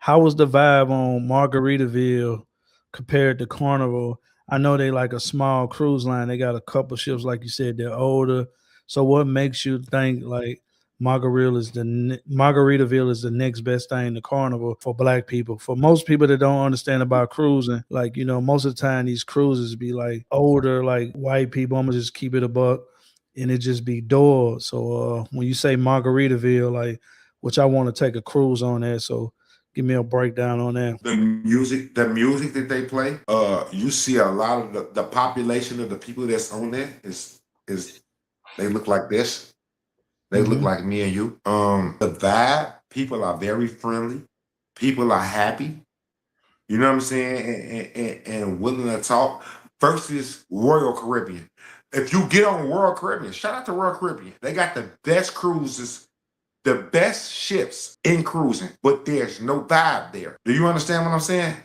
how was the vibe on Margaritaville compared to Carnival? I know they like a small cruise line. They got a couple ships, like you said, they're older. So what makes you think like Margaritaville is the next best thing to Carnival for Black people? For most people that don't understand about cruising, like most of the time these cruises be like older, like white people. I'm gonna just keep it a buck, and it just be doors. So when you say Margaritaville, like, which I want to take a cruise on that, so give me a breakdown on that. The music that they play, you see a lot of the population of the people that's on there is they look like this. They look Hmm. like me and you. The vibe, people are very friendly. People are happy. You know what I'm saying? And willing to talk. Versus Royal Caribbean. If you get on Royal Caribbean, shout out to Royal Caribbean. They got the best cruises, the best ships in cruising, but there's no vibe there. Do you understand what I'm saying?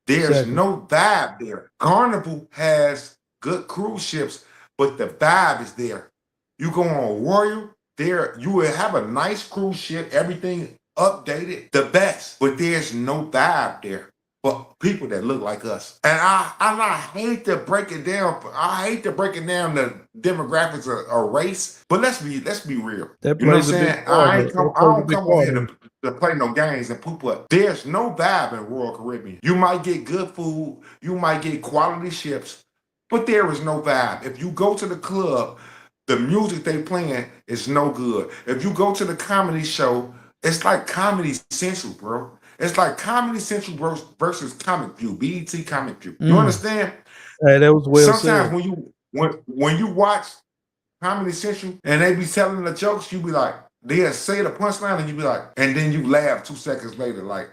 There's Exactly. no vibe there. Carnival has good cruise ships, but the vibe is there. You go on Royal, there you will have a nice cruise ship, everything updated, the best, but there's no vibe there. But people that look like us, and I hate to break it down. I hate to break it down the demographics of race, but let's be real. That You know what I'm plays a big saying? part of it. That I plays a don't big come on part here of it. to play no games and poop up. There's no vibe in Royal Caribbean. You might get good food, you might get quality ships, but there is no vibe. If you go to the club, the music they playing is no good. If you go to the comedy show, it's like Comedy Central, bro. It's like Comedy Central versus Comic View, BET Comic View. You Mm. understand? Hey, that was well Sometimes said. when you watch Comedy Central and they be telling the jokes, you be like, they'll say the punchline and you be like, and then you laugh 2 seconds later, like,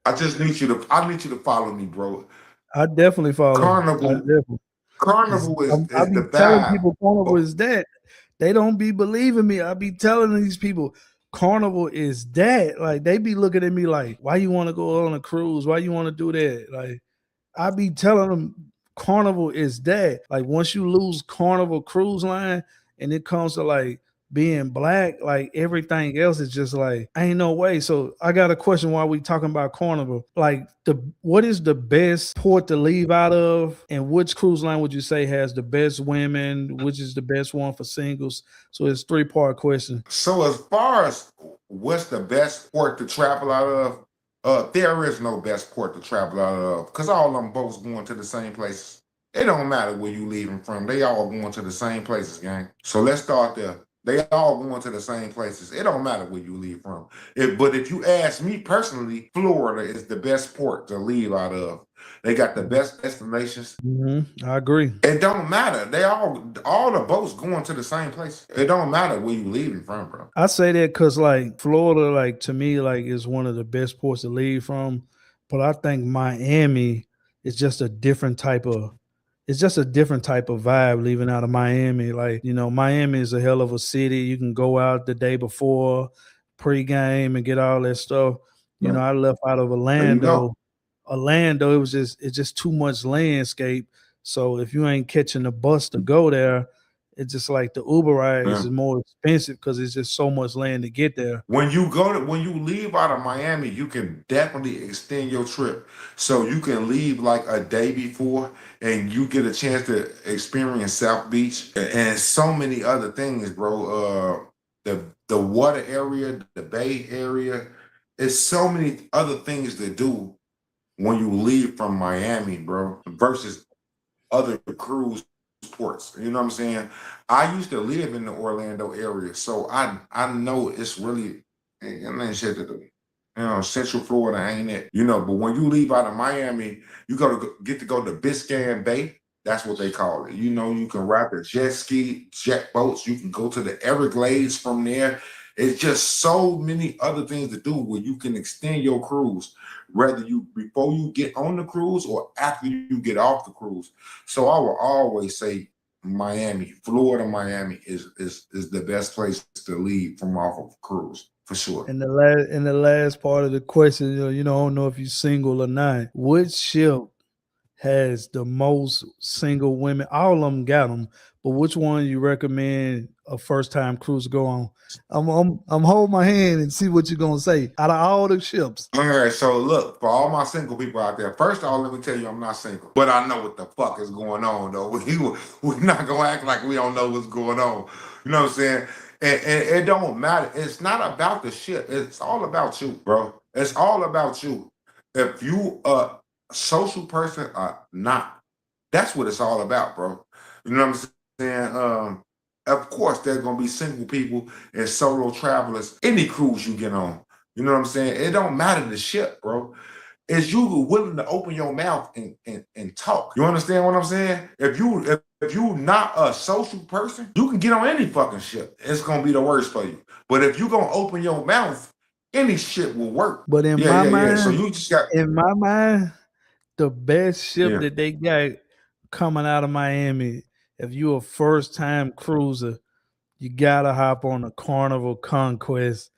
I need you to follow me, bro. I definitely follow. I Carnival, definitely. Cause Carnival I is be the telling vibe. people Carnival Oh, is that. They don't be believing me. I be telling these people Carnival is that. Like they be looking at me like, why you want to go on a cruise? Why you want to do that? Like I be telling them Carnival is that. Like once you lose Carnival Cruise Line and it comes to like being Black, like everything else is just like ain't no way. So I got a question while we talking about Carnival. Like what is the best port to leave out of, and which cruise line would you say has the best women? Which is the best one for singles? So it's three-part question. so as far as what's the best port to travel out of, there is no best port to travel out of because all them boats going to the same places. It don't matter where you leaving from. They all going to the same places, gang. So let's start there. They all going to the same places. It don't matter where you leave from. But if you ask me personally, Florida is the best port to leave out of. They got the best destinations. I agree. It don't matter. They all the boats going to the same place. It don't matter where you leaving from, bro. I say that because like Florida, like to me, like is one of the best ports to leave from. But I think Miami is just a different type of it's just a different type of vibe leaving out of Miami. Like, Miami is a hell of a city. You can go out the day before, pregame and get all that stuff. Right. I left out of There you go. Orlando. Orlando, it's just too much landscape. So if you ain't catching the bus to go there, it's just like the Uber rides Yeah. is more expensive because it's just so much land to get there. When you leave out of Miami, you can definitely extend your trip. So you can leave like a day before and you get a chance to experience South Beach and so many other things, bro. The water area, the Bay Area. It's so many other things to do when you leave from Miami, bro, versus other cruise ports. You know what I'm saying? I used to live in the Orlando area, so I know it's really ain't shit to do. Central Florida ain't it. But when you leave out of Miami, you get to go to Biscayne Bay. That's what they call it. You can ride the jet ski, jet boats. You can go to the Everglades from there. It's just so many other things to do where you can extend your cruise, whether you before you get on the cruise or after you get off the cruise. So I will always say Miami, Florida, Miami is the best place to leave from off of a cruise for sure. And the last part of the question, I don't know if you're single or not. Which ship has the most single women? All of them got them, but which one you recommend a first time cruise go on? I'm holding my hand and see what you're gonna say. Out of all the ships, All right, so look, for all my single people out there, first of all, let me tell you, I'm not single, but I know what the fuck is going on, though. We're not gonna act like we don't know what's going on. You know what I'm saying? And it don't matter. It's not about the shit. It's all about you, bro. It's all about you. If you a social person or not, that's what it's all about, bro. You know what I'm saying? Of course, there's gonna be single people and solo travelers any cruise you get on. You know what I'm saying? It don't matter the shit, bro. It's you willing to open your mouth and talk. You understand what I'm saying? If you not a social person, you can get on any fucking shit. It's gonna be the worst for you. But if you gonna open your mouth, any shit will work. but in my mind, So you just got the best ship yeah. that they got coming out of Miami, if you're a first time cruiser, you gotta hop on the Carnival Conquest.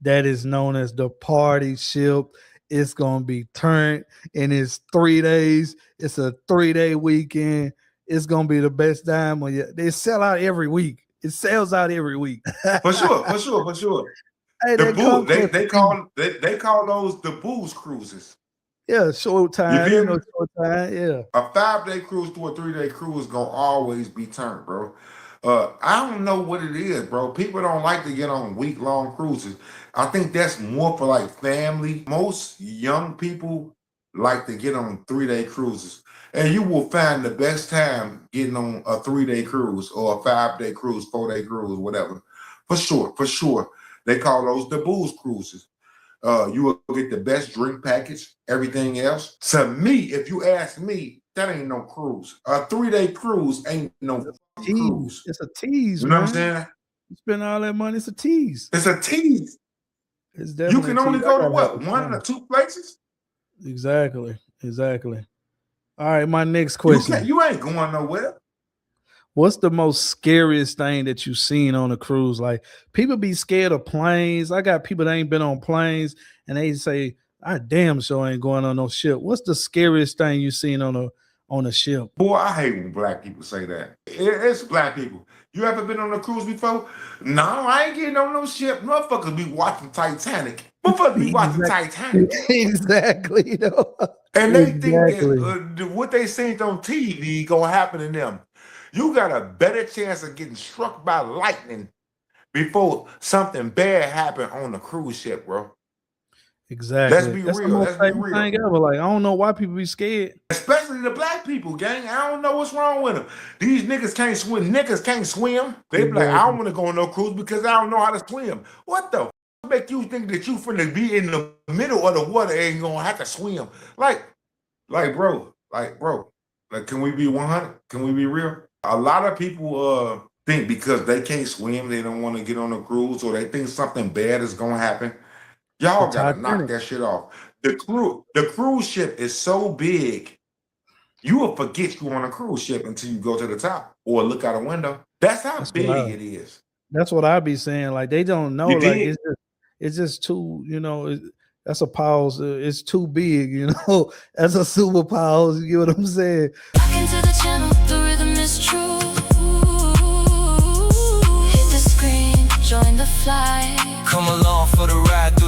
That is known as the party ship. It's gonna be turned, and it's 3 days. It's a 3-day weekend. It's gonna be the best time. They sell out every week. It sells out every week. For sure. Hey, The that boo, Conquest, they call those the booze cruises. yeah, short You time. feel You know, me? short time. Yeah, A 5-day cruise to a 3-day cruise gonna always be turned, bro. I don't know what it is, bro. People don't like to get on week-long cruises. I think that's more for like family. Most young people like to get on 3-day cruises. And you will find the best time getting on a 3-day cruise or a 5-day cruise, 4-day cruise, whatever. For sure. They call those the booze cruises. You will get the best drink package, everything else. To me, if you ask me, that ain't no cruise. A 3-day cruise ain't no fucking cruise. it's a tease, You know what I'm man. saying? You spend all that money, it's a tease. It's a tease. It's You definitely can a only tease. go to what? 1 or 2 places? Exactly. All right, my next You question. you ain't going nowhere. What's the most scariest thing that you've seen on a cruise? Like, people be scared of planes. I got people that ain't been on planes and they say, I damn sure ain't going on no ship. What's the scariest thing you seen on a ship? Boy, I hate when black people say that. It's black people. You ever been on a cruise before? No, I ain't getting on no ship. Motherfuckers be watching Titanic. Motherfuckers be watching Titanic. Exactly. And they think Exactly. that what they seen on TV gonna happen to them. You got a better chance of getting struck by lightning before something bad happen on the cruise ship, bro. Exactly. Let's be That's the real. most Let's be famous real. thing ever. Like, I don't know why people be scared. Especially the black people, gang. I don't know what's wrong with them. These niggas can't swim. Niggas can't swim. They be like, I don't want to go on no cruise because I don't know how to swim. What the f make you think that you finna be in the middle of the water and ain't gonna have to swim? Bro. Like, can we be 100? Can we be real? A lot of people think because they can't swim, they don't want to get on a cruise, or they think something bad is gonna happen. Y'all gotta knock that shit off. The cruise ship is so big, you will forget you on a cruise ship until you go to the top or look out a window. That's how big it is. That's what I be saying. Like, they don't know. You Like, dig? it's just too, that's a pause. It's too big, That's a super pause. You get what I'm saying? Back into the channel, the rhythm is true. Hit the screen, join the flight. Come along for the ride through